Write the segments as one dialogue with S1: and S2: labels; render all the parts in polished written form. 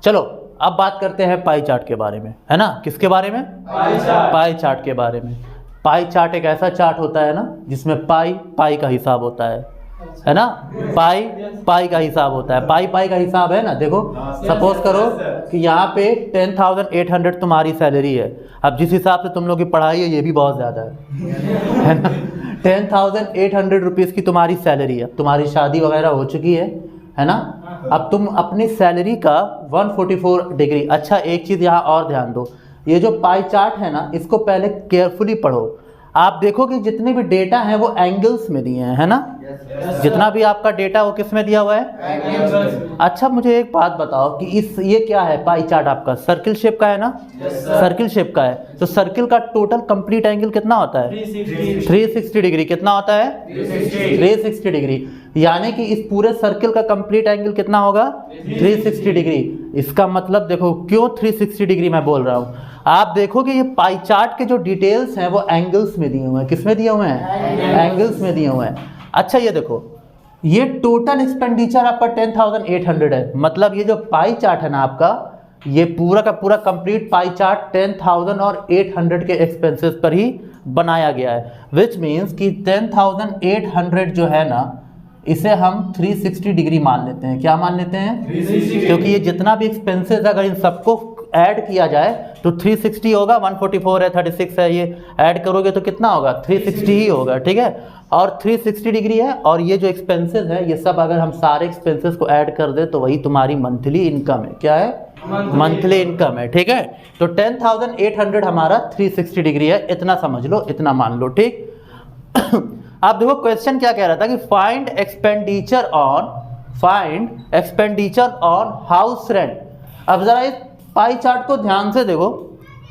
S1: चलो अब बात करते हैं पाई चार्ट के बारे में, है ना। किसके बारे में? पाई चार्ट के बारे में। पाई चार्ट एक ऐसा चार्ट होता है ना जिसमें पाई का हिसाब होता है ना। पाई का हिसाब होता है। पाई का हिसाब है ना। देखो सपोज करो कि यहाँ पे 10,800 तुम्हारी सैलरी है। अब जिस हिसाब से तुम लोग की पढ़ाई है ये भी बहुत ज़्यादा है ना। 10,800 रुपीज़ की तुम्हारी सैलरी है। तुम्हारी शादी वगैरह हो चुकी है ना। अब तुम अपनी सैलरी का 144 डिग्री। अच्छा एक चीज़ यहाँ और ध्यान दो, ये जो पाई चार्ट है ना इसको पहले केयरफुली पढ़ो। आप देखो कि जितने भी डेटा हैं वो एंगल्स में दिए हैं, है ना। जितना भी आपका डेटा वो किस में दिया हुआ है? अच्छा मुझे एक बात बताओ कि ये क्या है पाई चार्ट आपका? सर्किल शेप का है ना। सर्किल शेप का है तो सर्किल का टोटल कंप्लीट एंगल कितना होता है? 360 डिग्री। कितना होता है? 360 डिग्री। यानी कि इस पूरे सर्किल का कंप्लीट एंगल कितना होगा? 360 डिग्री। इसका मतलब देखो क्यों 360 डिग्री मैं बोल रहा हूँ। आप देखो कि ये पाई चार्ट के जो डिटेल्स हैं वो एंगल्स में दिए हुए हैं। किस में दिए हुए हैं? एंगल्स में दिए हुए हैं। अच्छा ये देखो ये टोटल एक्सपेंडिचर आपका 10,800 है। मतलब ये जो पाई चार्ट है ना आपका, ये पूरा का पूरा कंप्लीट पाई चार्ट 10,800 के एक्सपेंसेस पर ही बनाया गया है। विच मीन्स कि 10,800 जो है ना इसे हम 360 डिग्री मान लेते हैं। क्या मान लेते हैं? 360। क्योंकि ये जितना भी एक्सपेंसेस अगर इन सबको ऐड किया जाए तो 360 होगा। 144 है, 36 है, ये ऐड करोगे तो कितना होगा? 360 ही होगा, ठीक है। और 360 डिग्री है और ये जो एक्सपेंसेस है ये सब अगर हम सारे एक्सपेंसेस को ऐड कर दे तो वही तुम्हारी मंथली इनकम है। क्या है? मंथली इनकम है, ठीक है। तो 10,800 हमारा 360 डिग्री है। इतना समझ लो, इतना मान लो, ठीक। आप देखो क्वेश्चन क्या कह रहा था कि find expenditure on house rent. अब जरा इस पाई चार्ट को ध्यान से देखो,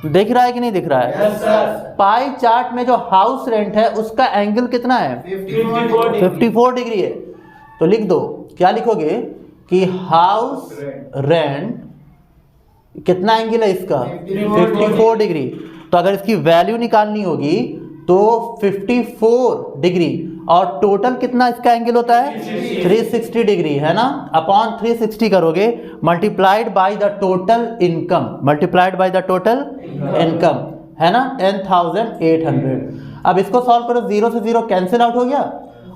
S1: दिख रहा है कि नहीं दिख रहा है?
S2: yes, sir।
S1: पाई चार्ट में जो हाउस रेंट है उसका एंगल कितना है? 54 डिग्री है। तो लिख दो, क्या लिखोगे कि हाउस रेंट कितना एंगल है इसका? 54 डिग्री। तो अगर इसकी वैल्यू निकालनी होगी तो 54 डिग्री और टोटल कितना इसका एंगल होता है? 360 डिग्री, है ना। अपॉन 360 करोगे multiplied by the total income, है ना 10,800। अब इसको सॉल्व करो, 0 से 0 कैंसिल आउट हो गया।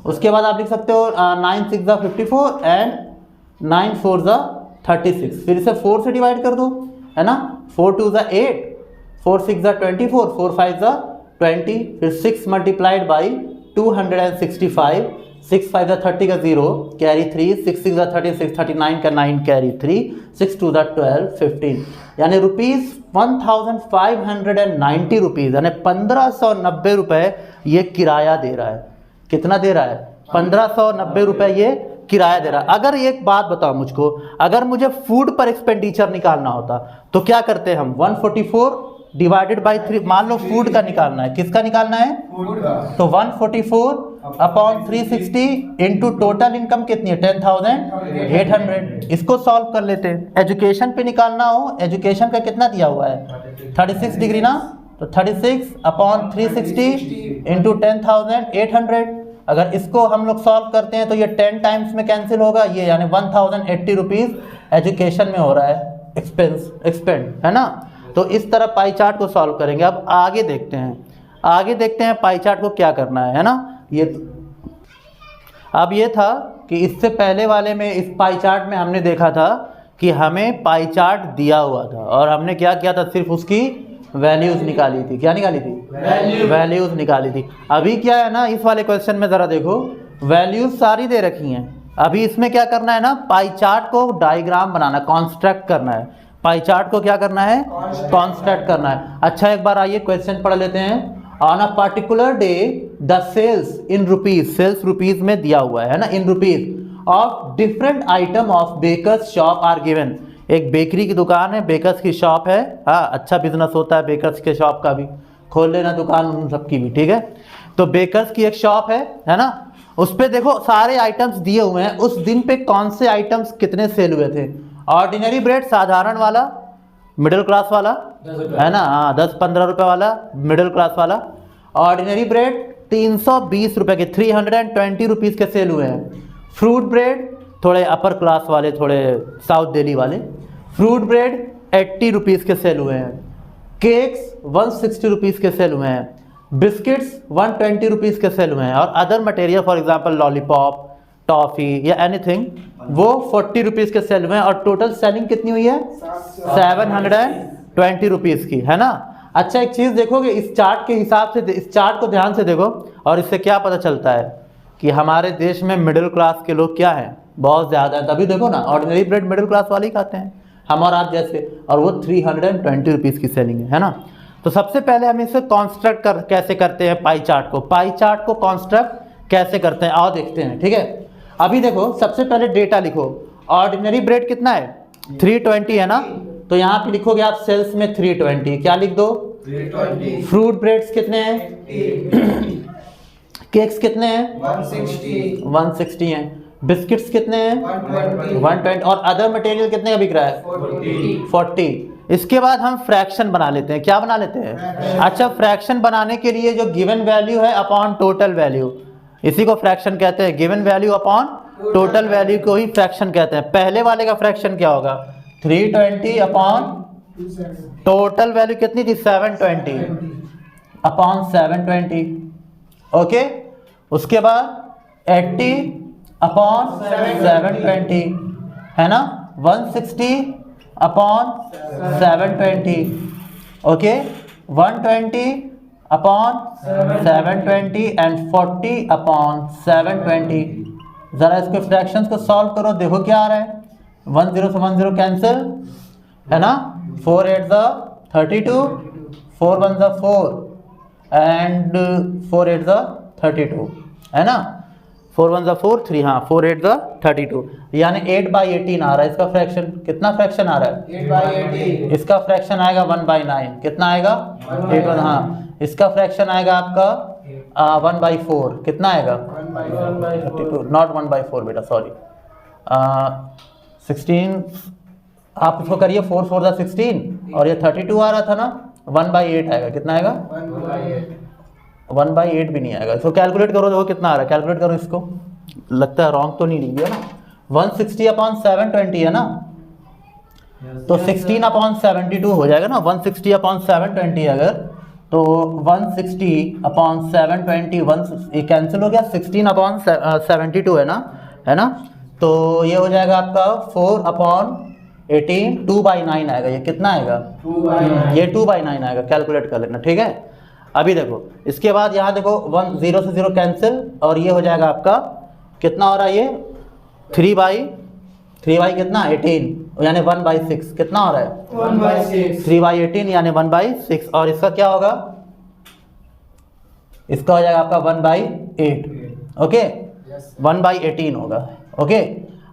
S1: उसके बाद आप लिख सकते हो 9 6 54 एंड 9 4 36। फिर इसे 4 से डिवाइड कर दो, है ना। 4 2 8, 4 6 24, 4 5 20, फिर 6 मल्टीप्लाइड बाई 265, 6 5 30 का 0 कैरी 3, 6 6 36, 39 का 9 कैरी 3, 6 2 12 15, यानी ₹1,590 रुपीज़, यानी 1,590 रुपये ये किराया दे रहा है। कितना दे रहा है? 1,590 रुपये ये किराया दे रहा है। अगर एक बात बताओ मुझको, अगर मुझे फूड पर एक्सपेंडिचर निकालना होता तो क्या करते हम? 144 डिवाइडेड बाई 3। मान लो फूड का निकालना है। किसका निकालना है?
S2: फूड का।
S1: तो 144 अपॉन 360 इंटू टोटल इनकम कितनी है? 10,800। इसको सॉल्व कर लेते हैं। एजुकेशन पे निकालना हो, एजुकेशन का कितना दिया हुआ है? 36 डिग्री ना। तो 36 अपॉन 360 इंटू 10,800। अगर इसको हम लोग सॉल्व करते हैं तो ये 10 टाइम्स में कैंसिल होगा ये, यानी 1,080 रुपीज़ एजुकेशन में हो रहा है एक्सपेंड, है ना। तो इस तरह पाई चार्ट को सॉल्व करेंगे। अब आगे देखते हैं पाई चार्ट को क्या करना है ना। अब ये था कि इससे पहले वाले में इस पाई चार्ट में हमने देखा था कि हमें पाई चार्ट दिया हुआ था और हमने क्या किया था? सिर्फ उसकी वैल्यूज निकाली थी। क्या निकाली थी? वैल्यूज निकाली थी। अभी क्या है ना, इस वाले क्वेश्चन में ज़रा देखो, वैल्यूज सारी दे रखी हैं। अभी इसमें क्या करना है ना, पाई चार्ट को डायग्राम बनाना, कॉन्स्ट्रक्ट करना है। पाई चार्ट को क्या करना है? कॉन्स्ट्रक्ट करना है। अच्छा एक बार आइए क्वेश्चन पढ़ लेते हैं। On a particular day the sales in rupees, sales rupees में दिया हुआ है ना, in rupees of different item of baker's shop are given. एक बेकरी की दुकान है, बेकर्स की शॉप है। हाँ अच्छा बिजनेस होता है बेकर्स के शॉप का भी, खोल लेना दुकान उन सबकी भी, ठीक है। तो बेकर्स की एक शॉप है ना। उस पर देखो सारे आइटम्स दिए हुए हैं। उस दिन पे कौन से आइटम्स कितने सेल हुए थे? ऑर्डिनरी ब्रेड साधारण वाला, मिडिल क्लास वाला, है ना। हाँ 10-15 रुपये वाला मिडिल क्लास वाला। ऑर्डिनरी ब्रेड 320 रुपये के, 320 रुपीज़ के सेल हुए हैं। फ्रूट ब्रेड थोड़े अपर क्लास वाले, थोड़े साउथ दिल्ली वाले। फ्रूट ब्रेड 80 रुपीज़ के सेल हुए हैं, केक्स 160 रुपीज़ के सेल हुए हैं, बिस्किट्स 120 रुपीज़ के सेल हुए हैं, और other material for example lollipop, toffee या एनीथिंग वो 40 रुपीज़ के सेल हुए हैं, और टोटल सेलिंग कितनी हुई है 720 रुपीज़ की, है ना। अच्छा एक चीज़ देखोगे इस चार्ट के हिसाब से, इस चार्ट को ध्यान से देखो, और इससे क्या पता चलता है कि हमारे देश में मिडिल क्लास के लोग क्या हैं, बहुत ज़्यादा है। तभी देखो ना ऑर्डिनरी ब्रेड मिडिल क्लास वाले ही खाते हैं, हम और आप जैसे, और वो 320 रुपीज़ की सेलिंग है ना। तो सबसे पहले हम इसे कॉन्स्ट्रक्ट कैसे करते हैं पाई चार्ट को, पाई चार्ट को कॉन्स्ट्रक्ट कैसे करते हैं आओ देखते हैं, ठीक है। अभी देखो सबसे पहले डेटा लिखो, ऑर्डिनरी ब्रेड कितना है 320 है ना, तो यहाँ पे लिखोगे आप सेल्स में 320, क्या लिख दो
S2: 320।
S1: फ्रूट ब्रेड्स कितने हैं
S2: 80।
S1: केक्स कितने हैं
S2: 160
S1: हैं, बिस्किट्स कितने हैं 120, और अदर मटेरियल कितने का बिक रहा है 40। इसके बाद हम फ्रैक्शन बना लेते हैं, क्या बना लेते हैं अच्छा फ्रैक्शन बनाने के लिए जो गिवन वैल्यू है अपॉन टोटल वैल्यू, इसी को फ्रैक्शन कहते हैं। Given value upon total value को ही फ्रैक्शन कहते हैं। पहले वाले का फ्रैक्शन क्या होगा 320 अपॉन टोटल वैल्यू कितनी थी 720 अपॉन 720, ओके। उसके बाद 80 अपॉन 720 है ना, 160 upon 720, okay, 120 upon 720 and 40 upon 720। ज़रा इसके फ्रैक्शंस को सॉल्व करो, देखो क्या आ रहा है, 1 0 से 1 0 कैंसिल है ना, 4 8 32, 4 1 4 एंड 4 8 32 है ना, 4 1 4 3, हाँ 4 8 32, यानी 8/18 आ रहा है इसका फ्रैक्शन। कितना फ्रैक्शन आ रहा है
S2: 8/18।
S1: इसका फ्रैक्शन आएगा 1/9, कितना आएगा 8 1, हाँ इसका फ्रैक्शन आएगा आपका 1/4, कितना आएगा 32, नॉट 1/4 बेटा सॉरी, 16, आप इसको करिए 4 4 16, और ये 32 आ रहा था ना, 1/8 आएगा, कितना आएगा 1/8 भी नहीं आएगा। इसको कैलकुलेट करो, देखो कितना आ रहा है, कैलकुलेट करो इसको, लगता है रॉन्ग तो नहीं लिख दिया ना। 160 अपॉन 720 है ना, तो 16 अपॉन 72 हो जाएगा ना, 160 अपॉन 720 अगर, तो 160 अपॉन 720 ये कैंसिल हो गया, 16 अपॉन 72 है ना, तो ये हो जाएगा आपका 4 अपॉन 18, 2/9 आएगा, ये कितना आएगा
S2: 2/9,
S1: ये 2/9 आएगा, कैलकुलेट कर लेना, ठीक है। अभी देखो इसके बाद यहाँ देखो 1 0 से 0 कैंसिल, और ये हो जाएगा आपका कितना हो रहा है, ये 3/3 कितना 18, यानी 1/6, कितना हो रहा है
S2: 1/6,
S1: 3/18 यानी 1/6, और इसका क्या होगा, इसका हो जाएगा आपका 1/8, ओके 1/18 होगा, ओके।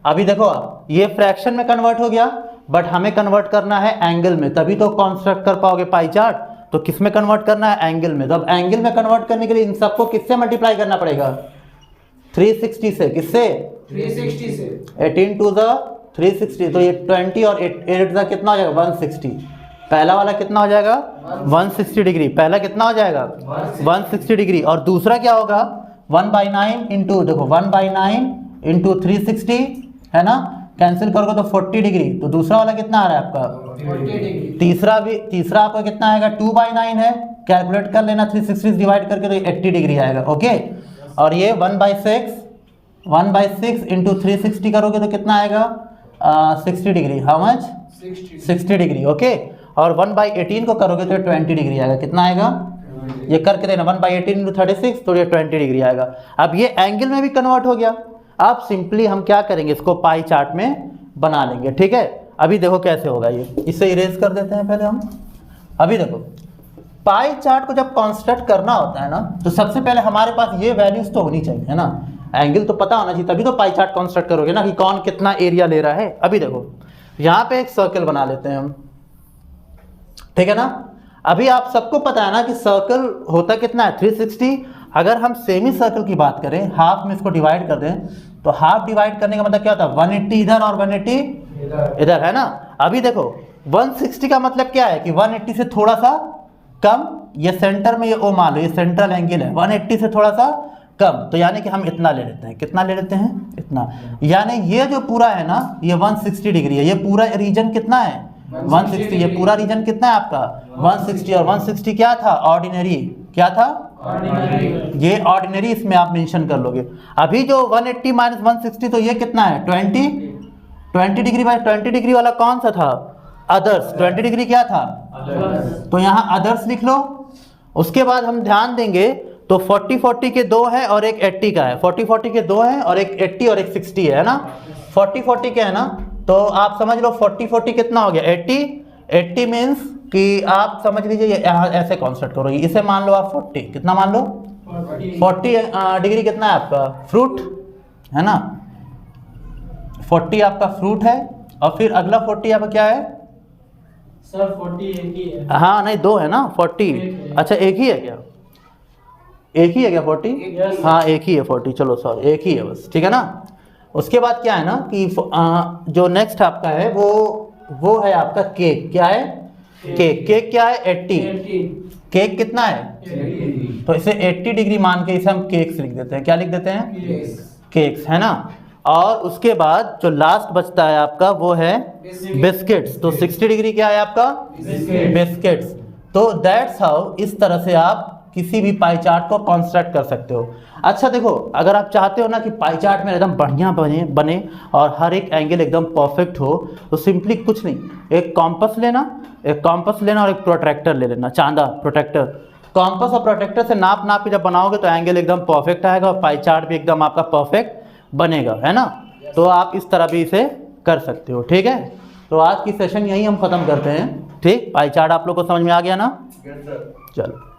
S1: अभी देखो आप ये फ्रैक्शन में कन्वर्ट हो गया, बट हमें कन्वर्ट करना है एंगल में, तभी तो कॉन्स्ट्रक्ट कर पाओगे पाई चार्ट। तो किस में कन्वर्ट करना है एंगल में, तो अब एंगल में कन्वर्ट करने के लिए इन सबको किससे मल्टीप्लाई करना पड़ेगा 360 से, किससे
S2: 360 से,
S1: 18 to the 360, तो ये 20 और 8 कितना हो जाएगा 160, पहला वाला कितना हो जाएगा 160 डिग्री, पहला कितना हो जाएगा 160 डिग्री, और दूसरा क्या होगा 1/9 इंटू, देखो 1/9 इंटू 360 है ना, कैंसिल करोगे तो 40 डिग्री, तो दूसरा वाला कितना आ रहा है आपका
S2: 40 डिग्री,
S1: तीसरा आपका कितना आएगा 2/9 है, कैलकुलेट कर लेना 360 डिवाइड करके, तो 80 डिग्री आएगा, ओके। और ये 1/6 इंटू 360 करोगे तो कितना आएगा 60 degree, how much 60 degree, okay. और 1/18 को करोगे तो 20 डिग्री आएगा, कितना आएगा ये करके देना 1/18 इंटू 36, तो ये 20 डिग्री आएगा। अब ये एंगल में भी कन्वर्ट हो गया। अब सिंपली हम क्या करेंगे, इसको पाई चार्ट में बना लेंगे, ठीक है। अभी देखो कैसे होगा, ये इसे इरेज कर देते हैं पहले हम। अभी देखो पाई चार्ट को जब कॉन्स्ट्रक्ट करना होता है ना, तो सबसे पहले हमारे पास ये वैल्यूज तो होनी चाहिए, है ना, एंगल तो पता होना चाहिए, तभी तो पाई चार्ट कॉन्स्ट्रक्ट करोगे ना, कि कौन कितना एरिया ले रहा है। अभी देखो यहाँ पे एक सर्कल बना लेते हैं हम, ठीक है ना। अभी आप सबको पता है ना कि सर्कल होता कितना है 360। अगर हम सेमी सर्कल की बात करें, हाफ में इसको डिवाइड कर दें, तो हाफ डिवाइड करने का मतलब क्या होता है 180 इधर और 180 इधर, है ना। अभी देखो 160 का मतलब क्या है कि 180 से थोड़ा सा कम, ये सेंटर में ये ओ मान लो, ये सेंट्रल एंगल है, 180 से थोड़ा सा कम, तो यानी कि हम इतना ले लेते हैं। कितना ले लेते हैं? इतना। यानी ये जो पूरा है ना, ये 160 डिग्री है। ये पूरा रीजन कितना है? 160। ये पूरा रीजन कितना है आपका? 160। और 160 क्या था? ऑर्डिनरी। क्या था?
S2: ऑर्डिनरी।
S1: ये ऑर्डिनरी इसमें आप मेंशन कर लोगे। अभी जो 180 माइनस 160, तो ये कितना है? 20 डिग्री बाय 20 डिग्री वाला कौन सा था? अदर्स। 20 डिग्री क्या था? तो यहाँ अदर्स लिख लो। उसके बाद हम ध्यान देंगे तो 40 के दो है और एक 80 का है। 40 के दो है और एक 80 और एक 60 है ना। 40 के है ना, तो आप समझ लो 40 कितना हो गया? 80 मीन्स कि आप समझ लीजिए यहाँ ऐसे कॉन्सेप्ट करो, इसे मान लो आप 40। कितना मान लो? 40 डिग्री कितना है आपका? फ्रूट है ना। 40 आपका फ्रूट है और फिर अगला 40 आपका क्या है?
S2: सर 40 एक ही है।
S1: हाँ नहीं, दो है ना 40। अच्छा एक ही है क्या? एक ही है क्या 40?
S2: Yes.
S1: हाँ एक ही है 40। चलो सॉरी, एक ही है बस, ठीक है ना। उसके बाद क्या है ना कि जो नेक्स्ट आपका है वो है आपका केक। क्या है? केक क्या है? 80। केक कितना है? तो इसे 80 डिग्री मान के इसे हम केक्स लिख देते हैं। क्या लिख देते हैं? केक्स, है ना। और उसके बाद जो लास्ट बचता है आपका वो है बिस्किट्स। तो 60 डिग्री क्या है आपका? बिस्किट्स। तो दैट्स हाउ, इस तरह से आप किसी भी पाई चार्ट को कंस्ट्रक्ट कर सकते हो। अच्छा देखो, अगर आप चाहते हो ना कि पाई चार्ट में एकदम बढ़िया बने और हर एक एंगल एकदम परफेक्ट हो, तो सिंपली कुछ नहीं, एक कॉम्पस लेना और एक प्रोट्रैक्टर ले लेना, चांदा प्रोट्रैक्टर। कॉम्पस और प्रोट्रैक्टर से नाप के जब बनाओगे तो एंगल एकदम परफेक्ट आएगा और पाई चार्ट भी एकदम आपका परफेक्ट बनेगा, है ना। तो आप इस तरह भी इसे कर सकते हो, ठीक है। तो आज की सेशन यही हम ख़त्म करते हैं, ठीक। पाई चार्ट आप लोग को समझ में आ गया ना? चलो।